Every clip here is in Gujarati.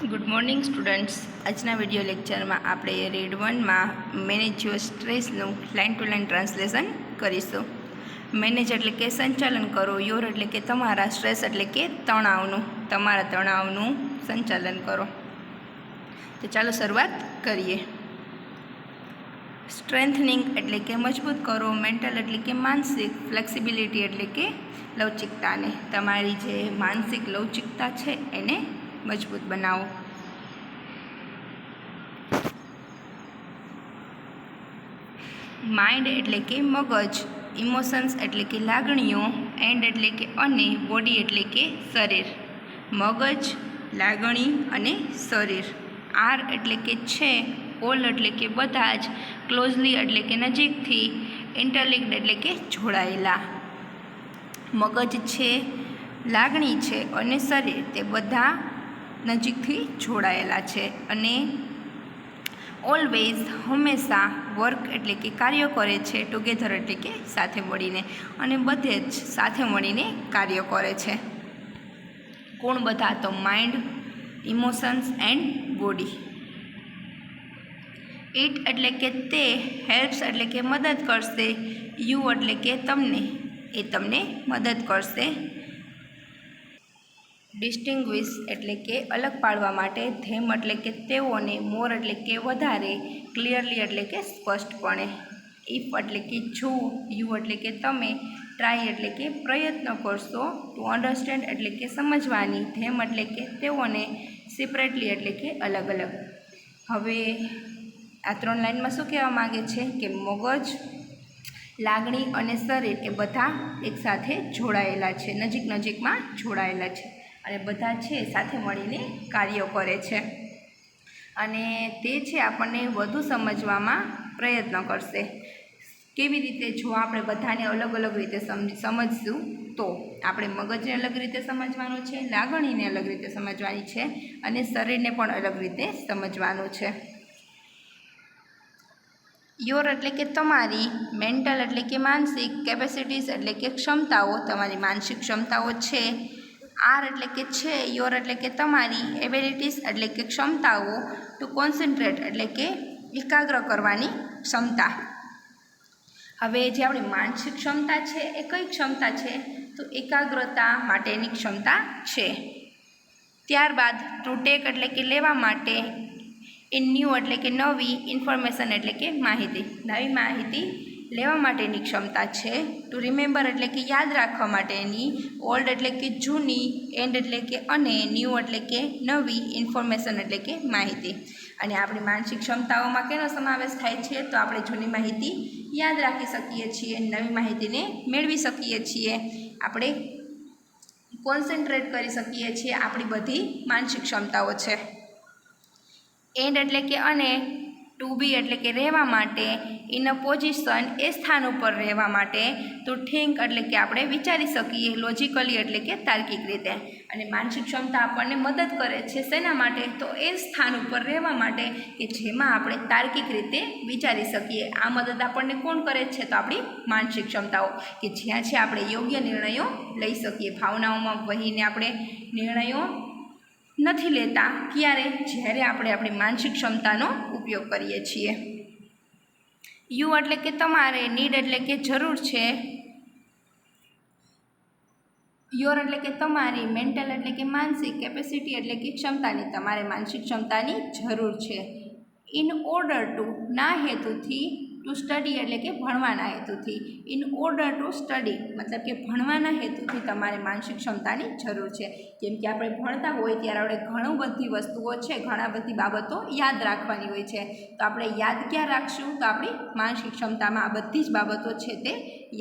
Good morning students. આજના વિડીયો લેક્ચરમાં આપણે રીડ 1માં મેનેજ યોર સ્ટ્રેસનું લાઇન ટુ લાઇન ટ્રાન્સલેશન કરીશું. મેનેજ એટલે કે સંચાલન કરો, યોર એટલે કે તમારા, સ્ટ્રેસ એટલે કે તમારા તણાવનું સંચાલન કરો. તો ચાલો શરૂઆત કરીએ. સ્ટ્રેન્થનિંગ એટલે કે મજબૂત કરો, મેન્ટલ એટલે કે માનસિક, ફ્લેક્સિબિલિટી એટલે કે લવચિકતાને, તમારી જે માનસિક લવચિકતા છે એને મજબૂત બનાવો. માઇન્ડ એટલે કે મગજ, ઇમોશન્સ એટલે કે લાગણીઓ, એન્ડ એટલે કે અને, બોડી એટલે કે શરીર. મગજ, લાગણી અને શરીર. આર એટલે કે છે, ઓલ એટલે કે બધા જ, ક્લોઝલી એટલે કે નજીકથી, ઇન્ટરલિંક્ડ એટલે કે જોડાયેલા. મગજ છે, લાગણી છે અને શરીર તે બધા નજીકથી જોડાયેલા છે. અને ઓલવેઝ હંમેશા, વર્ક એટલે કે કાર્ય કરે છે, ટુગેધર એટલે કે સાથે મળીને, અને બધે જ સાથે મળીને કાર્ય કરે છે. કોણ બધા? તો mind, emotions and body. It એટલે કે તે, હેલ્પ્સ એટલે કે મદદ કરશે, યુ એટલે કે તમને, એ તમને મદદ કરશે. ડિસ્ટિંગ્વિશ એટલે કે અલગ પાડવા માટે, ધેમ એટલે કે તેઓને, મોર એટલે કે વધારે, ક્લિયરલી એટલે કે સ્પષ્ટપણે. ઇફ એટલે કે જો, યુ એટલે કે તમે, ટ્રાય એટલે કે પ્રયત્ન કરશો, ટુ અન્ડરસ્ટેન્ડ એટલે કે સમજવાની, ધેમ એટલે કે તેઓને, સેપરેટલી એટલે કે અલગ અલગ. હવે આ 3 લાઇનમાં શું કહેવા માગે છે કે મગજ, લાગણી અને શરીર એ બધા એકસાથે જોડાયેલા છે, નજીકમાં જોડાયેલા છે, અને બધા છે સાથે મળીને કાર્ય કરે છે. અને તે છે આપણને વધુ સમજવામાં પ્રયત્ન કરશે. કેવી રીતે? જો આપણે બધાને અલગ અલગ રીતે સમજશું તો આપણે મગજને અલગ રીતે સમજવાનું છે, લાગણીને અલગ રીતે સમજવાની છે, અને શરીરને પણ અલગ રીતે સમજવાનું છે. યોર એટલે કે તમારી, મેન્ટલ એટલે કે માનસિક, કેપેસિટીઝ એટલે કે ક્ષમતાઓ, તમારી માનસિક ક્ષમતાઓ છે. આર એટલે કે છે, યોર એટલે કે તમારી, એબિલિટીઝ એટલે કે ક્ષમતાઓ, ટુ કોન્સન્ટ્રેટ એટલે કે એકાગ્ર કરવાની ક્ષમતા. હવે જે આપણી માનસિક ક્ષમતા છે એ કઈ ક્ષમતા છે? તો એકાગ્રતા માટેની ક્ષમતા છે. ત્યારબાદ ટુ ટેક એટલે કે લેવા માટે, ઇન ન્યૂ એટલે કે નવી, ઇન્ફોર્મેશન એટલે કે માહિતી, નવી માહિતી લેવા માટેની ક્ષમતા છે. ટુ રિમેમ્બર એટલે કે યાદ રાખવા માટેની, ઓલ્ડ એટલે કે જૂની, એન્ડ એટલે કે અને, ન્યૂ એટલે કે નવી, ઇન્ફોર્મેશન એટલે કે માહિતી. અને આપણી માનસિક ક્ષમતાઓમાં કેનો સમાવેશ થાય છે? તો આપણે જૂની માહિતી યાદ રાખી શકીએ છીએ, નવી માહિતીને મેળવી શકીએ છીએ, આપણે કોન્સન્ટ્રેટ કરી શકીએ છીએ, આપણી બધી માનસિક ક્ષમતાઓ છે. એન્ડ એટલે કે અને, ટુ બી એટલે કે રહેવા માટે, ઇન અ પોઝિશન એ સ્થાન ઉપર રહેવા માટે, ટુ થિંક એટલે કે આપણે વિચારી શકીએ, લોજિકલી એટલે કે તાર્કિક રીતે. અને માનસિક ક્ષમતા આપણને મદદ કરે છે શેના માટે? તો એ સ્થાન ઉપર રહેવા માટે કે જેમાં આપણે તાર્કિક રીતે વિચારી શકીએ. આ મદદ આપણને કોણ કરે છે? તો આપણી માનસિક ક્ષમતાઓ, કે જ્યાં છે આપણે યોગ્ય નિર્ણયો લઈ શકીએ. ભાવનાઓમાં વહીને આપણે નિર્ણયો નથી લેતા. ક્યારે? જ્યારે આપણે આપણી માનસિક ક્ષમતાનો ઉપયોગ કરીએ છીએ. યુ એટલે કે તમારે, નીડ એટલે કે જરૂર છે, યોર એટલે કે તમારી, મેન્ટલ એટલે કે માનસિક, કેપેસિટી એટલે કે ક્ષમતાની, તમારે માનસિક ક્ષમતાની જરૂર છે. ઇન ઓર્ડર ટુ, ના હેતુથી, ટુ સ્ટડી એટલે કે ભણવાના હેતુથી, ઇન ઓર્ડર ટુ સ્ટડી મતલબ કે ભણવાના હેતુથી તમારે માનસિક ક્ષમતાની જરૂર છે. કેમ કે આપણે ભણતા હોય ત્યારે આપણે ઘણી બધી વસ્તુઓ છે, ઘણા બધી બાબતો યાદ રાખવાની હોય છે. તો આપણે યાદ ક્યાં રાખશું? તો આપણી માનસિક ક્ષમતામાં આ બધી જ બાબતો છે તે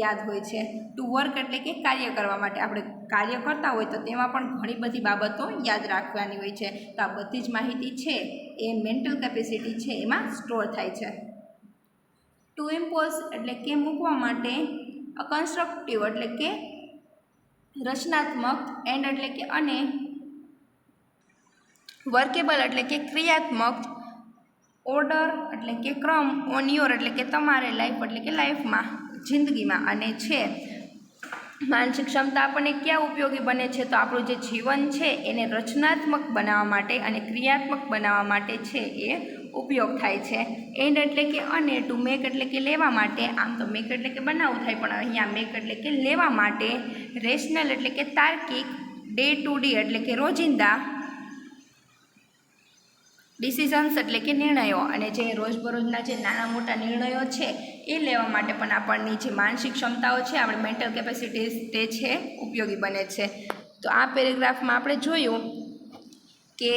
યાદ હોય છે. ટુ વર્ક એટલે કે કાર્ય કરવા માટે, આપણે કાર્ય કરતા હોય તો તેમાં પણ ઘણી બધી બાબતો યાદ રાખવાની હોય છે. તો આ બધી જ માહિતી છે એ મેન્ટલ કેપેસિટી છે એમાં સ્ટોર થાય છે. ટુ ઇમ્પોઝ એટલે કે મૂકવા માટે, કન્સ્ટ્રક્ટિવ એટલે કે રચનાત્મક, એન્ડ એટલે કે અને, વર્કેબલ એટલે કે ક્રિયાત્મક, ઓર્ડર એટલે કે ક્રમ, ઓન યોર એટલે કે તમારે, લાઈફ એટલે કે લાઈફમાં, જિંદગીમાં, અને છે માનસિક ક્ષમતા આપણને ક્યાં ઉપયોગી બને છે? તો આપણું જે જીવન છે એને રચનાત્મક બનાવવા માટે અને ક્રિયાત્મક બનાવવા માટે છે એ ઉપયોગ થાય છે. એન્ડ એટલે કે અને, ટુ મેક એટલે કે લેવા માટે, આમ તો મેક એટલે કે બનાવવું થાય પણ અહીંયા મેક એટલે કે લેવા માટે, રેશનલ એટલે કે તાર્કિક, ડે ટુ ડે એટલે કે રોજિંદા, ડિસિઝન્સ એટલે કે નિર્ણયો, અને જે રોજબરોજના જે નાના મોટા નિર્ણયો છે એ લેવા માટે પણ આપણની જે માનસિક ક્ષમતાઓ છે, આપણી મેન્ટલ કેપેસિટીઝ તે છે ઉપયોગી બને છે. તો આ પેરેગ્રાફમાં આપણે જોયું કે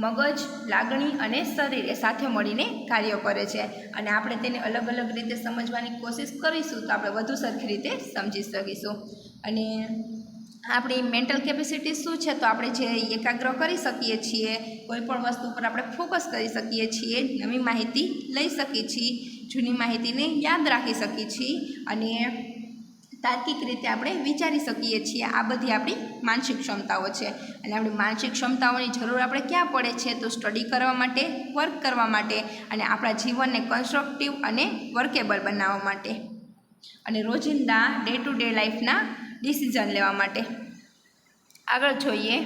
મગજ, લાગણી અને શરીર એ સાથે મળીને કાર્ય કરે છે અને આપણે તેને અલગ અલગ રીતે સમજવાની કોશિશ કરીશું તો આપણે વધુ સરખી રીતે સમજી શકીશું. અને આપણી મેન્ટલ કેપેસિટી શું છે? તો આપણે જે એકાગ્ર કરી શકીએ છીએ, કોઈ પણ વસ્તુ પર આપણે ફોકસ કરી શકીએ છીએ, નવી માહિતી લઈ શકીએ છીએ, જૂની માહિતીને યાદ રાખી શકીએ છીએ અને તાર્કિક રીતે આપણે વિચારી શકીએ છીએ. આ બધી આપણી માનસિક ક્ષમતાઓ છે અને આપણી માનસિક ક્ષમતાઓની જરૂર આપણે ક્યાં પડે છે? તો સ્ટડી કરવા માટે, વર્ક કરવા માટે અને આપણા જીવનને કન્સ્ટ્રક્ટિવ અને વર્કેબલ બનાવવા માટે અને રોજિંદા ડે ટુ ડે લાઈફના ડિસિઝન લેવા માટે. આગળ જોઈએ.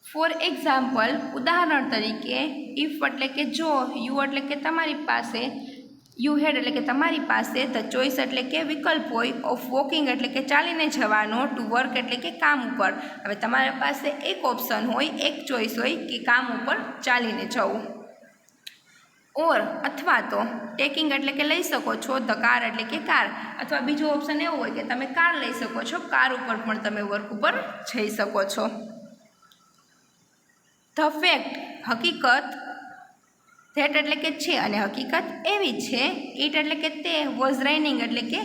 ફોર એક્ઝામ્પલ, ઉદાહરણ તરીકે, ઇફ એટલે કે જો, યુ એટલે કે તમારી પાસે, યુ હેડ એટલે કે તમારી પાસે, ધ ચોઇસ એટલે કે વિકલ્પ હોય, ઓફ વોકિંગ એટલે કે ચાલીને જવાનો, ટુ વર્ક એટલે કે કામ ઉપર. હવે તમારી પાસે એક ઓપ્શન હોય, એક ચોઇસ હોય કે કામ ઉપર ચાલીને જવું. ઓર અથવા તો ટેકિંગ એટલે કે લઈ શકો છો, ધ કાર એટલે કે કાર, અથવા બીજો ઓપ્શન એવો હોય કે તમે કાર લઈ શકો છો, કાર ઉપર પણ તમે વર્ક ઉપર જઈ શકો છો. ધ ફેક્ટ હકીકત, ધેટ એટલે કે છે અને હકીકત એવી છે, ઇટ એટલે કે તે, વોઝ રેનિંગ એટલે કે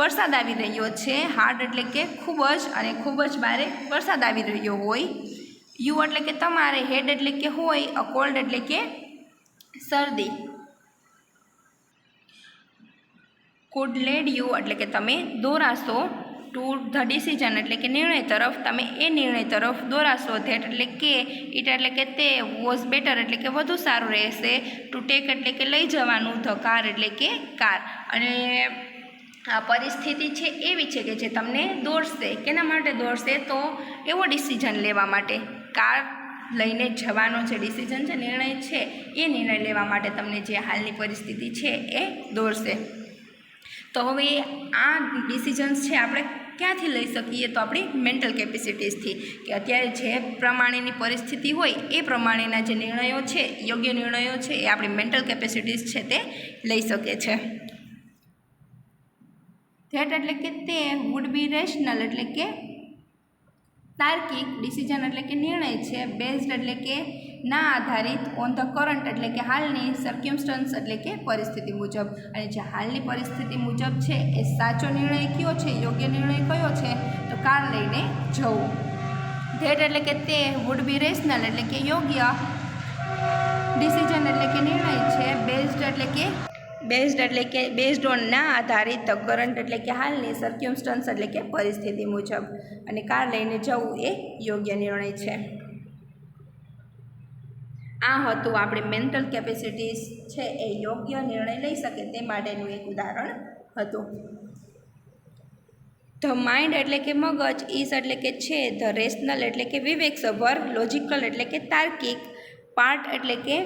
વરસાદ આવી રહ્યો છે, હાર્ડ એટલે કે ખૂબ જ અને ખૂબ જ ભારે વરસાદ આવી રહ્યો હોય. યુ એટલે કે તમારે, હેડ એટલે કે હોય, અ કોલ્ડ એટલે કે શરદી. કુડ લેડ યુ એટલે કે તમે દોરાશો, ટુ ધ ડિસિઝન એટલે કે નિર્ણય તરફ, તમે એ નિર્ણય તરફ દોરાશો, ધેટ એટલે કે, ઇટ એટલે કે તે, વોઝ બેટર એટલે કે વધુ સારું રહેશે, ટુ ટેક એટલે કે લઈ જવાનું, ધ કાર એટલે કે કાર. અને આ પરિસ્થિતિ છે એવી છે કે જે તમને દોરશે. કેના માટે દોરશે? તો એવો ડિસિઝન લેવા માટે, કાર લઈને જવાનો જે ડિસિઝન છે, નિર્ણય છે, એ નિર્ણય લેવા માટે તમને જે હાલની પરિસ્થિતિ છે એ દોરશે. તો હવે આ ડિસિઝન્સ છે આપણે ક્યાંથી લઈ શકીએ? તો આપણી મેન્ટલ કેપેસિટીઝથી, કે અત્યારે જે પ્રમાણેની પરિસ્થિતિ હોય એ પ્રમાણેના જે નિર્ણયો છે, યોગ્ય નિર્ણયો છે, એ આપણી મેન્ટલ કેપેસિટીઝ છે તે લઈ શકે છે. ધેટ એટલે કે તે, વુડ બી રેશનલ એટલે કે તાર્કિક, ડિસિઝન એટલે કે નિર્ણય છે, બેઝડ એટલે કે ના આધારિત, ઓન ધ કરંટ એટલે કે હાલની, સર્ક્યુમસ્ટન્સ એટલે કે પરિસ્થિતિ મુજબ. અને જે હાલની પરિસ્થિતિ મુજબ છે એ સાચો નિર્ણય કયો છે, યોગ્ય નિર્ણય કયો છે? તો કાર લઈને જવું. ધેટ એટલે કે તે, વુડ બી રેશનલ એટલે કે યોગ્ય, ડિસિઝન એટલે કે નિર્ણય છે, બેઝડ એટલે કે બેઝડ ઓન ના આધારિત, ધ કરંટ એટલે કે હાલની, સર્ક્યુમસ્ટન્સ એટલે કે પરિસ્થિતિ મુજબ. અને કાર લઈને જવું એ યોગ્ય નિર્ણય છે. આ હતું આપણી મેન્ટલ કેપેસિટીઝ છે એ યોગ્ય નિર્ણય લઈ શકે તે માટેનું એક ઉદાહરણ હતું. ધ માઇન્ડ એટલે કે મગજ, ઇઝ એટલે કે છે, ધ રેશનલ એટલે કે વિવેકસભર, લોજિકલ એટલે કે તાર્કિક, પાર્ટ એટલે કે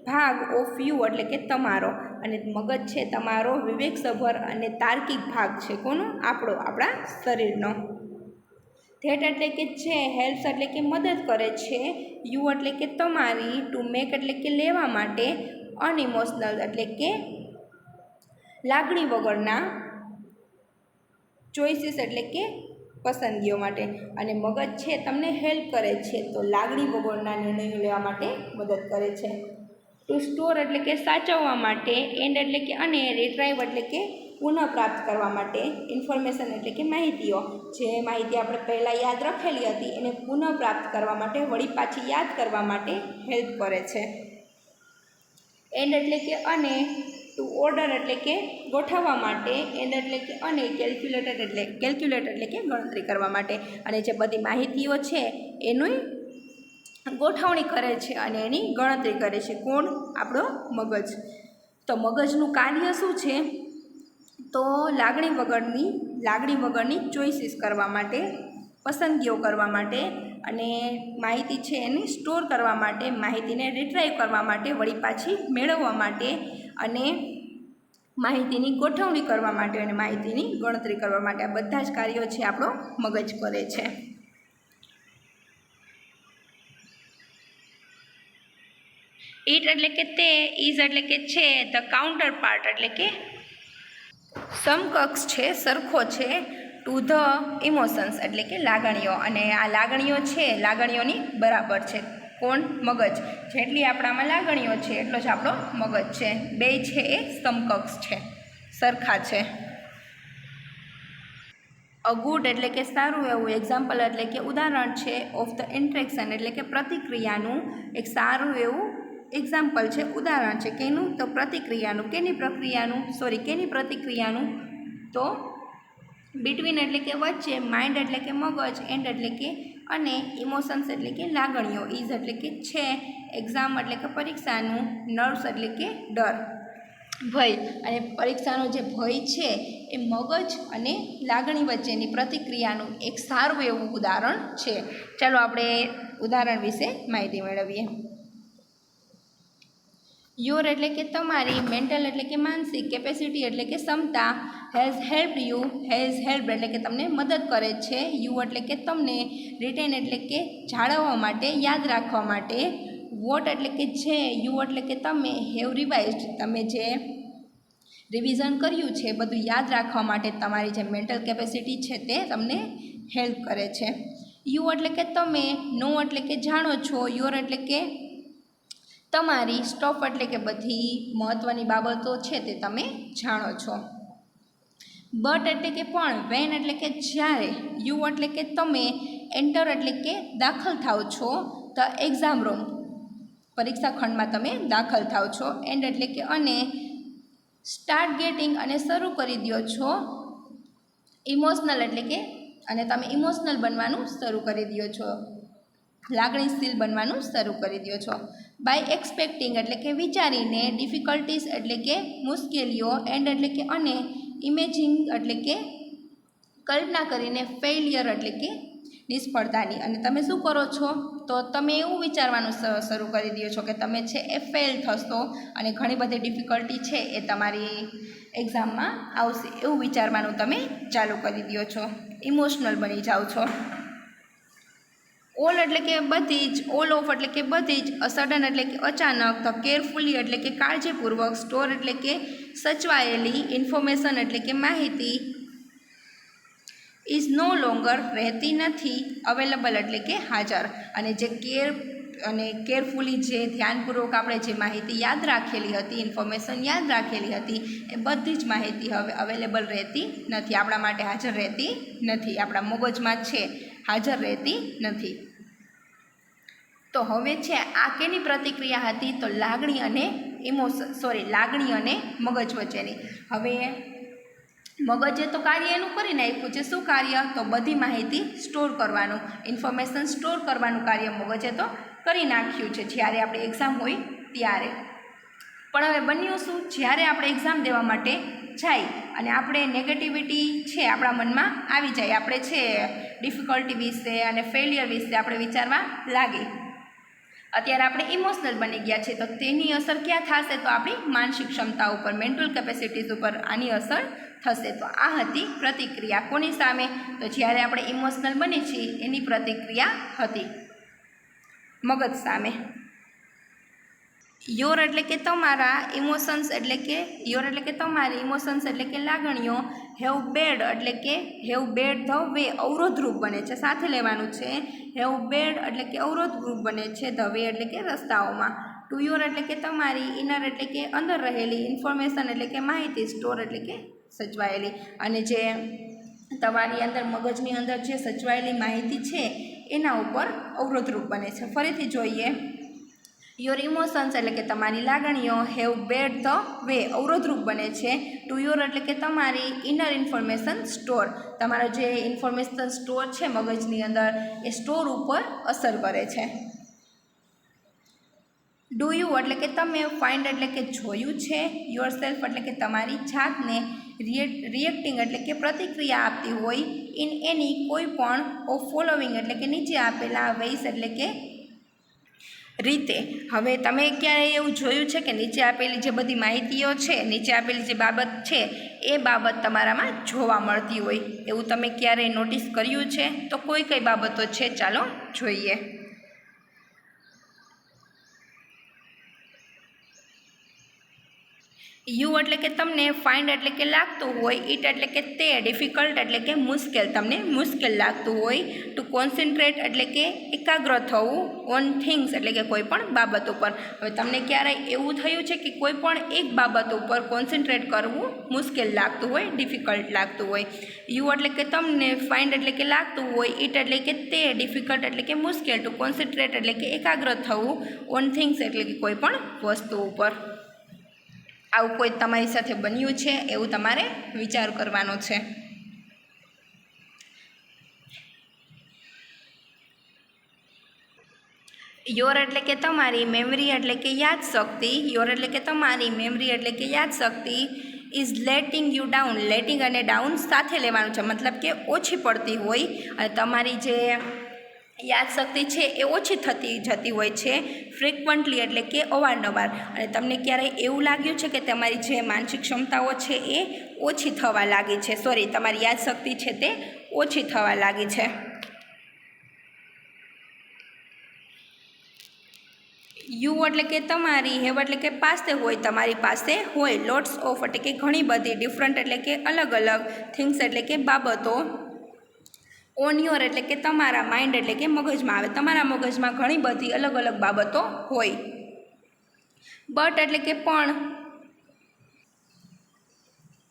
ભાગ, ઓફ યુ એટલે કે તમારો. અને મગજ છે તમારો વિવેકસભર અને તાર્કિક ભાગ છે. કોનો? આપણો, આપણા શરીરનો. ધેટ એટલે કે છે, હેલ્પ્સ એટલે કે મદદ કરે છે, યુ એટલે કે તમારી, ટુ મેક એટલે કે લેવા માટે, અનઇમોશનલ એટલે કે લાગણી વગરના, ચોઇસીસ એટલે કે પસંદગીઓ માટે. અને મગજ છે તમને હેલ્પ કરે છે, તો લાગણી વગરના નિર્ણયો લેવા માટે મદદ કરે છે. ટુ સ્ટોર એટલે કે સાચવવા માટે, એન્ડ એટલે કે અને, રિટ્રાઈવ એટલે કે પુનઃપ્રાપ્ત કરવા માટે, ઇન્ફોર્મેશન એટલે કે માહિતીઓ, જે માહિતી આપણે પહેલાં યાદ રાખેલી હતી એને પુનઃપ્રાપ્ત કરવા માટે, વળી પાછી યાદ કરવા માટે હેલ્પ કરે છે. એન્ડ એટલે કે અને, ટુ ઓર્ડર એટલે કે ગોઠવવા માટે, એન્ડ એટલે કે અને, કેલ્ક્યુલેટ એટલે કે ગણતરી કરવા માટે. અને જે બધી માહિતીઓ છે એનું ગોઠવણી કરે છે અને એની ગણતરી કરે છે. કોણ? આપણો મગજ. તો મગજનું કાર્ય શું છે? તો લાગણી વગરની ચોઇસીસ કરવા માટે, પસંદગીઓ કરવા માટે અને માહિતી છે એને સ્ટોર કરવા માટે, માહિતીને રિટ્રાઈવ કરવા માટે, વળી પાછી મેળવવા માટે અને માહિતીની ગોઠવણી કરવા માટે અને માહિતીની ગણતરી કરવા માટે આ બધા જ કાર્યો છે આપણો મગજ કરે છે. ઇટ એટલે કે તે, ઇઝ એટલે કે છે, ધ કાઉન્ટર પાર્ટ એટલે કે સમકક્ષ છે, સરખો છે, ટુ ધ ઇમોશન્સ એટલે કે લાગણીઓ, અને આ લાગણીઓ છે લાગણીઓની બરાબર છે. કોણ? મગજ. જેટલી આપણામાં લાગણીઓ છે એટલો જ આપણો મગજ છે. બે છે એ સમકક્ષ છે, સરખા છે. અ ગુડ એટલે કે સારું એવું, એક્ઝામ્પલ એટલે કે ઉદાહરણ છે, ઓફ ધ ઇન્ટ્રેક્શન એટલે કે પ્રતિક્રિયાનું એક સારું એવું એક્ઝામ્પલ છે, ઉદાહરણ છે. કેનું? તો પ્રતિક્રિયાનું. કેની પ્રતિક્રિયાનું? તો બિટવીન એટલે કે વચ્ચે, માઇન્ડ એટલે કે મગજ, એન્ડ એટલે કે અને, ઇમોશન્સ એટલે કે લાગણીઓ, ઇઝ એટલે કે છે, એક્ઝામ એટલે કે પરીક્ષાનું, નર્વ્સ એટલે કે ડર, ભય. અને પરીક્ષાનો જે ભય છે એ મગજ અને લાગણી વચ્ચેની પ્રતિક્રિયાનું એક સારું એવું ઉદાહરણ છે. ચાલો આપણે ઉદાહરણ વિશે માહિતી મેળવીએ. યોર એટલે કે તમારી, મેન્ટલ એટલે કે માનસિક, કેપેસિટી એટલે કે ક્ષમતા, હેઝ હેલ્પ્ડ યુ, હેઝ હેલ્પ એટલે કે તમને મદદ કરે છે, યુ એટલે કે તમને, રિટેન એટલે કે જાળવવા માટે, યાદ રાખવા માટે, વોટ એટલે કે જે, યુ એટલે કે તમે, હેવ રિવાઇઝડ તમે જે રિવિઝન કર્યું છે બધું યાદ રાખવા માટે તમારી જે મેન્ટલ કેપેસિટી છે તે તમને હેલ્પ કરે છે. યુ એટલે કે તમે, નો એટલે કે જાણો છો, યોર એટલે કે તમારી, સ્ટોપ એટલે કે બધી મહત્ત્વની બાબતો છે તે તમે જાણો છો. બટ એટલે કે પણ, વેન એટલે કે જ્યારે, યુ એટલે કે તમે, એન્ટર એટલે કે દાખલ થાવ છો, ધ એક્ઝામ રૂમ પરીક્ષા ખંડમાં તમે દાખલ થાવ છો, એન્ડ એટલે કે અને, સ્ટાર્ટ ગેટિંગ અને શરૂ કરી દો છો, ઇમોશનલ એટલે કે અને તમે ઇમોશનલ બનવાનું શરૂ કરી દો છો, લાગણીશીલ બનવાનું શરૂ કરી દો છો. બાય એક્સપેક્ટિંગ એટલે કે વિચારીને, ડિફિકલ્ટીઝ એટલે કે મુશ્કેલીઓ, એન્ડ એટલે કે અને, ઇમેજિંગ એટલે કે કલ્પના કરીને, ફેઇલિયર એટલે કે નિષ્ફળતાની. અને તમે શું કરો છો? તો તમે એવું વિચારવાનું શરૂ કરી દો છો કે તમે છે એ ફેલ થશો અને ઘણી બધી ડિફિકલ્ટી છે એ તમારી એક્ઝામમાં આવશે એવું વિચારવાનું તમે ચાલુ કરી દો છો, ઇમોશનલ બની જાઓ છો. ઓલ એટલે કે બધી જ, ઓલ ઓફ એટલે કે બધી જ, સડન એટલે કે અચાનક, ધ કેરફુલી એટલે કે કાળજીપૂર્વક, સ્ટોર એટલે કે સચવાયેલી, ઇન્ફોર્મેશન એટલે કે માહિતી, ઇઝ નો લોંગર રહેતી નથી, અવેલેબલ એટલે કે હાજર. અને જે કેરફુલી જે ધ્યાનપૂર્વક આપણે જે માહિતી યાદ રાખેલી હતી, ઇન્ફોર્મેશન યાદ રાખેલી હતી એ બધી જ માહિતી હવે અવેલેબલ રહેતી નથી, આપણા માટે હાજર રહેતી નથી, આપણા મગજમાં છે હાજર રહેતી નથી. તો હવે છે આ કેની પ્રતિક્રિયા હતી? તો લાગણી અને લાગણી અને મગજ વચ્ચેની. હવે મગજે તો કાર્ય એનું કરી નાખ્યું છે. શું કાર્ય? તો બધી માહિતી સ્ટોર કરવાનું, ઇન્ફોર્મેશન સ્ટોર કરવાનું કાર્ય મગજે તો કરી નાખ્યું છે જ્યારે આપણે એક્ઝામ હોય ત્યારે. પણ હવે બન્યું શું? જ્યારે આપણે એક્ઝામ દેવા માટે જાય અને આપણે નેગેટિવિટી છે આપણા મનમાં આવી જાય, આપણે છે ડિફિકલ્ટી વિશે અને ફેલિયર વિશે આપણે વિચારવા લાગી, અત્યારે આપણે ઇમોશનલ બની ગયા છે, તો તેની અસર ક્યાં થશે? તો આપણી માનસિક ક્ષમતા ઉપર, મેન્ટલ કેપેસિટીઝ ઉપર આની અસર થશે. તો આ હતી પ્રતિક્રિયા. કોની સામે? તો જ્યારે આપણે ઇમોશનલ બની છીએ એની પ્રતિક્રિયા હતી મગજ સામે. યોર એટલે કે તમારા, ઇમોશન્સ એટલે કે યોર એટલે કે તમારી, ઇમોશન્સ એટલે કે લાગણીઓ, હેવ બેડ એટલે કે હેવ બેડ ધ વે અવરોધરૂપ બને છે, સાથે લેવાનું છે. હેવ બેડ એટલે કે અવરોધરૂપ બને છે, ધ વે એટલે કે રસ્તાઓમાં. ટુ યોર એટલે કે તમારી, ઇનર એટલે કે અંદર રહેલી, ઇન્ફોર્મેશન એટલે કે માહિતી, સ્ટોર એટલે કે સચવાયેલી. અને જે તમારી અંદર મગજની અંદર જે સચવાયેલી માહિતી છે એના ઉપર અવરોધરૂપ બને છે. ફરીથી જોઈએ, યોર ઇમોશન્સ એટલે કે તમારી લાગણીઓ, હેવ બેડ ધ વે અવરોધરૂપ બને છે. ટુ યોર એટલે કે તમારી, ઇનર ઇન્ફોર્મેશન સ્ટોર તમારો જે ઇન્ફોર્મેશન સ્ટોર છે મગજની અંદર એ સ્ટોર ઉપર અસર કરે છે. ડુ યુ એટલે કે તમે, ફાઇન્ડ એટલે કે જોયું છે, યોર સેલ્ફ એટલે કે તમારી જાતને, રિએક્ટિંગ એટલે કે પ્રતિક્રિયા આપતી હોય, ઇન એની કોઈ પણ, ઓફ ફોલોવિંગ એટલે કે નીચે આપેલા, વેઇસ એટલે કે રીતે. હવે તમે ક્યારેય એવું જોયું છે કે નીચે આપેલી જે બધી માહિતીઓ છે, નીચે આપેલી જે બાબત છે એ બાબત તમારામાં જોવા મળતી હોય એવું તમે ક્યારેય નોટિસ કર્યું છે? તો કઈ કઈ બાબતો છે ચાલો જોઈએ. યુ એટલે કે તમને, ફાઇન્ડ એટલે કે લાગતું હોય, ઇટ એટલે કે તે, ડિફિકલ્ટ એટલે કે મુશ્કેલ, તમને મુશ્કેલ લાગતું હોય, ટુ કોન્સન્ટ્રેટ એટલે કે એકાગ્ર થવું, ઓન થિંગ્સ એટલે કે કોઈ પણ બાબત ઉપર. હવે તમને ક્યારેય એવું થયું છે કે કોઈ પણ એક બાબત ઉપર કોન્સન્ટ્રેટ કરવું મુશ્કેલ લાગતું હોય, ડિફિકલ્ટ લાગતું હોય? યુ એટલે કે તમને, ફાઇન્ડ એટલે કે લાગતું હોય, ઇટ એટલે કે તે, ડિફિકલ્ટ એટલે કે મુશ્કેલ, ટુ કોન્સન્ટ્રેટ એટલે કે એકાગ્ર થવું, ઓન થિંગ્સ એટલે કે કોઈ પણ વસ્તુ ઉપર. આવું કોઈ તમારી સાથે બન્યું છે એવું તમારે વિચાર કરવાનો છે. યોર એટલે કે તમારી, મેમરી એટલે કે યાદશક્તિ, યોર એટલે કે તમારી, મેમરી એટલે કે યાદશક્તિ, is letting you down, letting અને ડાઉન સાથે લેવાનું છે, મતલબ કે ઓછી પડતી હોય અને તમારી જે યાદશક્તિ છે એ ઓછી થતી જતી હોય છે, ફ્રિકવન્ટલી એટલે કે અવારનવાર. અને તમને ક્યારેય એવું લાગ્યું છે કે તમારી જે માનસિક ક્ષમતાઓ છે એ ઓછી થવા લાગી છે, તમારી યાદશક્તિ છે તે ઓછી થવા લાગી છે. યુ એટલે કે તમારી, હેવ એટલે કે પાસે હોય, તમારી પાસે હોય, લોટ્સ ઓફ એટલે કે ઘણી બધી, ડિફરન્ટ એટલે કે અલગ અલગ, થિંગ્સ એટલે કે બાબતો, ઓન યોર એટલે કે તમારા, માઇન્ડ એટલે કે મગજમાં આવે, તમારા મગજમાં ઘણી બધી અલગ અલગ બાબતો હોય. બટ એટલે કે પણ,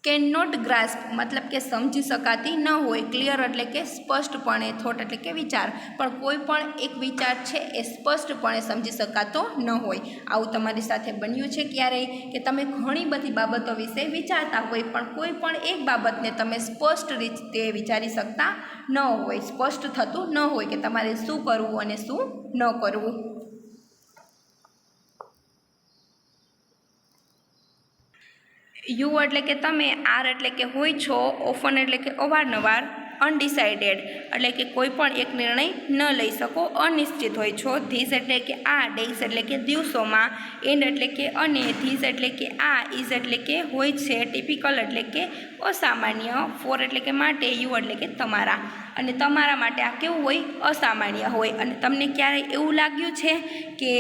કેન નોટ ગ્રાસ્પ મતલબ કે સમજી શકાતી ન હોય, ક્લિયર એટલે કે સ્પષ્ટપણે, થોટ એટલે કે વિચાર, પણ કોઈ પણ એક વિચાર છે એ સ્પષ્ટપણે સમજી શકાતો ન હોય. આવું તમારી સાથે બન્યું છે ક્યારેય કે તમે ઘણી બધી બાબતો વિશે વિચારતા હોય પણ કોઈ પણ એક બાબતને તમે સ્પષ્ટ રીતે વિચારી શકતા ન હોય, સ્પષ્ટ થતું ન હોય કે તમારે શું કરવું અને શું ન કરવું? યુ એટલે કે તમે, આર એટલે કે હોય છો, ઓફન એટલે કે અવારનવાર, અનડિસાઇડેડ એટલે કે કોઈ પણ એક નિર્ણય ન લઈ શકો, અનિશ્ચિત હોય છો, ધીસ એટલે કે આ, ડેઝ એટલે કે દિવસોમાં, એન્ડ એટલે કે અને, ધીસ એટલે કે આ, ઇઝ એટલે કે હોય છે, ટિપિકલ એટલે કે અસામાન્ય, ફોર એટલે કે માટે, યુ એટલે કે તમારા. અને તમારા માટે આ કેવું હોય? અસામાન્ય હોય. અને તમને ક્યારેય એવું લાગ્યું છે કે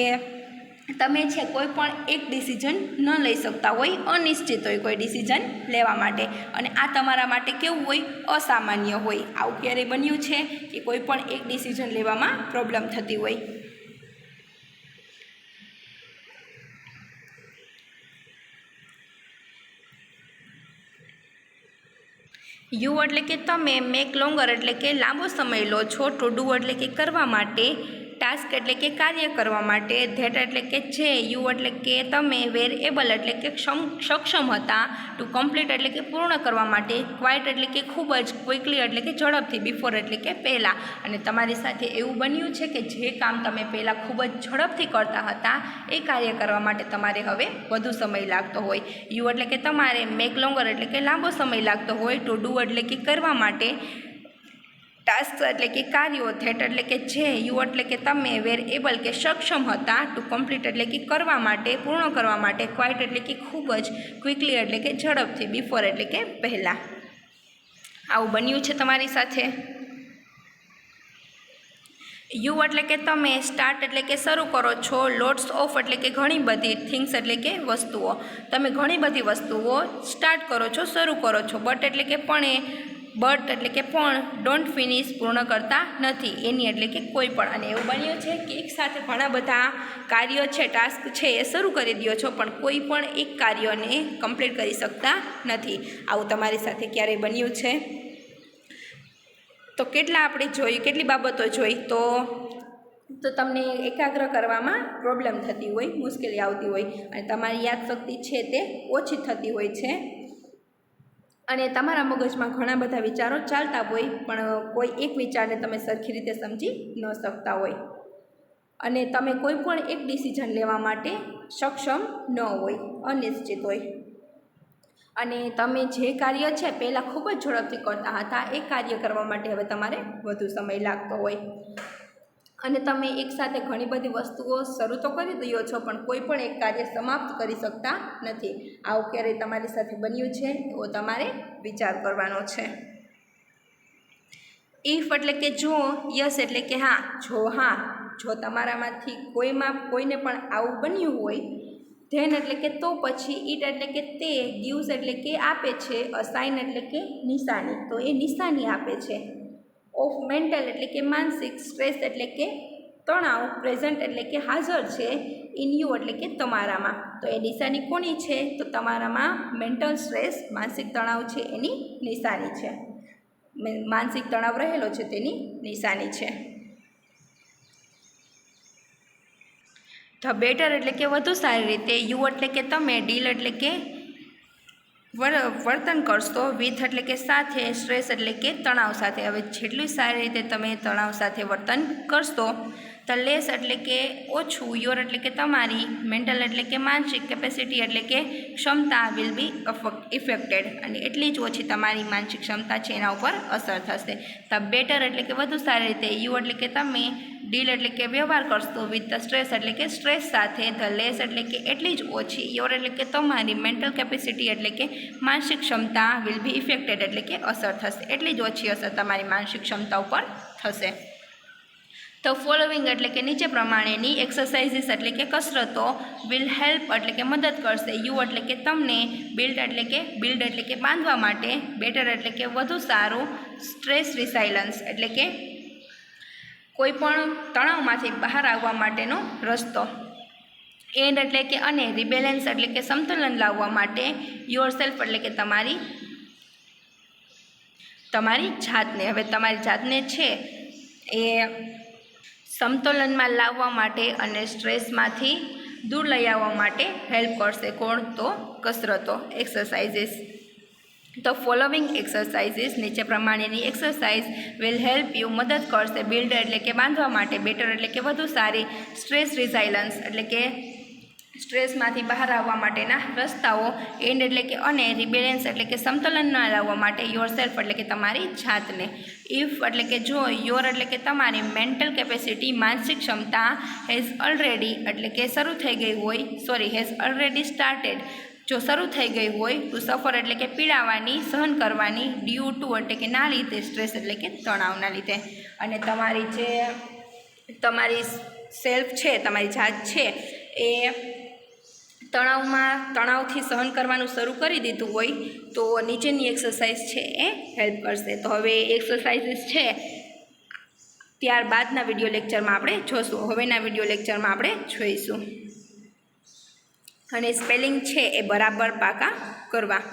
તમે છે કોઈ પણ એક ડિસિઝન ન લઈ શકતા હોય, અનિશ્ચિત હોય કોઈ ડિસિઝન લેવા માટે, અને આ તમારા માટે કેવું હોય? અસામાન્ય હોય. આવું ક્યારેય બન્યું છે કે કોઈ પણ એક ડિસિઝન લેવામાં પ્રોબ્લેમ થતી હોય? યુ એટલે કે તમે, મેક લોંગર એટલે કે લાંબો સમય લો છો, ટુ ડુ એટલે કે કરવા માટે, ટાસ્ક એટલે કે કાર્ય કરવા માટે, ધેટ એટલે કે જે, યુ એટલે કે તમે, વેર એબલ એટલે કે સક્ષમ હતા, ટુ કમ્પ્લીટ એટલે કે પૂર્ણ કરવા માટે, ક્વાઇટ એટલે કે ખૂબ જ, ક્વિકલી એટલે કે ઝડપથી, બિફોર એટલે કે પહેલાં. અને તમારી સાથે એવું બન્યું છે કે જે કામ તમે પહેલાં ખૂબ જ ઝડપથી કરતા હતા એ કાર્ય કરવા માટે તમારે હવે વધુ સમય લાગતો હોય. યુ એટલે કે તમારે, મેક લોંગર એટલે કે લાંબો સમય લાગતો હોય, ટુ ડુ એટલે કે કરવા માટે, ટાસ્ક એટલે કે કાર્યો, ધેટ એટલે કે જે, યુ એટલે કે તમે, વેર એબલ કે સક્ષમ હતા, ટુ કમ્પ્લીટ એટલે કે કરવા માટે, પૂર્ણ કરવા માટે, ક્વાઇટ એટલે કે ખૂબ જ, ક્વિકલી એટલે કે ઝડપથી, બિફોર એટલે કે પહેલાં. આવું બન્યું છે તમારી સાથે? યુ એટલે કે તમે, સ્ટાર્ટ એટલે કે શરૂ કરો છો, લોટ્સ ઓફ એટલે કે ઘણી બધી, થિંગ્સ એટલે કે વસ્તુઓ, તમે ઘણી બધી વસ્તુઓ સ્ટાર્ટ કરો છો, શરૂ કરો છો, બટ એટલે કે પણ, ડોન્ટ ફિનિશ પૂર્ણ કરતા નથી, એની એટલે કે કોઈ પણ. અને એવું બન્યું છે કે એક સાથે ઘણા બધા કાર્યો છે, ટાસ્ક છે એ શરૂ કરી દો છો પણ કોઈ પણ એક કાર્યને કમ્પ્લીટ કરી શકતા નથી. આવું તમારી સાથે ક્યારેય બન્યું છે? તો કેટલી બાબતો જોઈ તો તમને એકાગ્ર કરવામાં પ્રોબ્લેમ થતી હોય, મુશ્કેલી આવતી હોય, અને તમારી યાદશક્તિ છે તે ઓછી થતી હોય છે, અને તમારા મગજમાં ઘણા બધા વિચારો ચાલતા હોય પણ કોઈ એક વિચારને તમે સરખી રીતે સમજી ન શકતા હોય. અને તમે કોઈ પણ એક ડિસિઝન લેવા માટે સક્ષમ ન હોય, અનિશ્ચિત હોય, અને તમે જે કાર્ય છે પહેલાં ખૂબ જ ઝડપથી કરતા હતા એ કાર્ય કરવા માટે હવે તમારે વધુ સમય લાગતો હોય, અને તમે એકસાથે ઘણી બધી વસ્તુઓ શરૂ તો કરી દો છો પણ કોઈ પણ એક કાર્ય સમાપ્ત કરી શકતા નથી. આવું ક્યારેય તમારી સાથે બન્યું છે? એવો તમારે વિચાર કરવાનો છે. ઇફ એટલે કે જો, યસ એટલે કે હા. જો તમારામાંથી કોઈને પણ આવું બન્યું હોય, ધેન એટલે કે તો પછી, ઇટ એટલે કે તે, ગિવ્સ એટલે કે આપે છે, અસાઇન એટલે કે નિશાની, તો એ નિશાની આપે છે. ઓફ મેન્ટલ એટલે કે માનસિક, સ્ટ્રેસ એટલે કે તણાવ, પ્રેઝન્ટ એટલે કે હાજર છે, ઇન યુ એટલે કે તમારામાં, તો એ નિશાની કોની છે? તો તમારામાં મેન્ટલ સ્ટ્રેસ, માનસિક તણાવ છે એની નિશાની છે, માનસિક તણાવ રહેલો છે તેની નિશાની છે. ધ બેટર એટલે કે વધુ સારી રીતે, યુ એટલે કે તમે, ડીલ એટલે કે વર્તન કરશો, વિથ એટલે કે સાથે, સ્ટ્રેસ એટલે કે તણાવ સાથે. હવે જેટલું સારી રીતે તમે તણાવ સાથે વર્તન કરશો, ધ લેસ એટલે કે ઓછું, યોર એટલે કે તમારી, મેન્ટલ એટલે કે માનસિક, કેપેસિટી એટલે કે ક્ષમતા, વિલ બી ઇફેક્ટેડ, અને એટલી જ ઓછી તમારી માનસિક ક્ષમતા છે એના ઉપર અસર થશે. ધ બેટર એટલે કે વધુ સારી રીતે, યુ એટલે કે તમે, ડીલ એટલે કે વ્યવહાર કરશો, વિથ ધ સ્ટ્રેસ એટલે કે સ્ટ્રેસ સાથે, ધ લેસ એટલે કે એટલી જ ઓછી, યોર એટલે કે તમારી, મેન્ટલ કેપેસિટી એટલે કે માનસિક ક્ષમતા, વિલ બી ઇફેક્ટેડ એટલે કે અસર થશે, એટલી જ ઓછી અસર તમારી માનસિક ક્ષમતા ઉપર થશે. ધ ફોલોવિંગ એટલે કે નીચે પ્રમાણેની એક્સરસાઇઝીસ એટલે કે કસરતો, વિલ હેલ્પ એટલે કે મદદ કરશે, યુ એટલે કે તમને, બિલ્ડ એટલે કે બાંધવા માટે, બેટર એટલે કે વધુ સારું, સ્ટ્રેસ રિસાઇલન્સ એટલે કે કોઈ પણ તણાવમાંથી બહાર આવવા માટેનો રસ્તો, એન્ડ એટલે કે અને, રિબેલેન્સ એટલે કે સંતુલન લાવવા માટે, યોર સેલ્ફ એટલે કે તમારી જાતને. હવે તમારી જાતને છે એ સમતોલનમાં લાવવા માટે અને સ્ટ્રેસમાંથી દૂર લઈ આવવા માટે હેલ્પ કરશે. કોણ? તો કસરતો, એક્સરસાઇઝીસ. ધ ફોલોવિંગ એક્સરસાઇઝીસ, નીચે પ્રમાણેની એક્સરસાઇઝ, વિલ હેલ્પ યુ મદદ કરશે, બિલ્ડ એટલે કે બાંધવા માટે, બેટર એટલે કે વધુ સારી, સ્ટ્રેસ રિઝાઇલન્સ એટલે કે સ્ટ્રેસમાંથી બહાર આવવા માટેના રસ્તાઓ, એન્ડ એટલે કે અને, રિબેલેન્સ એટલે કે સમતોલનમાં લાવવા માટે, યોર સેલ્ફ એટલે કે તમારી જાતને. ઇફ એટલે કે જો, યોર એટલે કે તમારી, મેન્ટલ કેપેસિટી માનસિક ક્ષમતા, હેઝ ઓલરેડી એટલે કે શરૂ થઈ ગઈ હોય, હેઝ ઓલરેડી સ્ટાર્ટેડ જો શરૂ થઈ ગઈ હોય, ટુ સફર એટલે કે પીડાવાની, સહન કરવાની, ડ્યુ ટુ એટલે કે ના લીધે, સ્ટ્રેસ એટલે કે તણાવના લીધે. અને તમારી સેલ્ફ છે, તમારી જાત છે એ તણાવથી સહન કરવાનું શરૂ કરી દીધું હોય તો નીચેની એક્સરસાઇઝ છે એ હેલ્પ કરશે. તો હવે એક્સરસાઇઝીસ છે ત્યારબાદના વિડીયો લેક્ચરમાં આપણે જોઈશું. હવેના વિડીયો લેક્ચરમાં આપણે જોઈશું. અને સ્પેલિંગ છે એ બરાબર પાકા કરવા.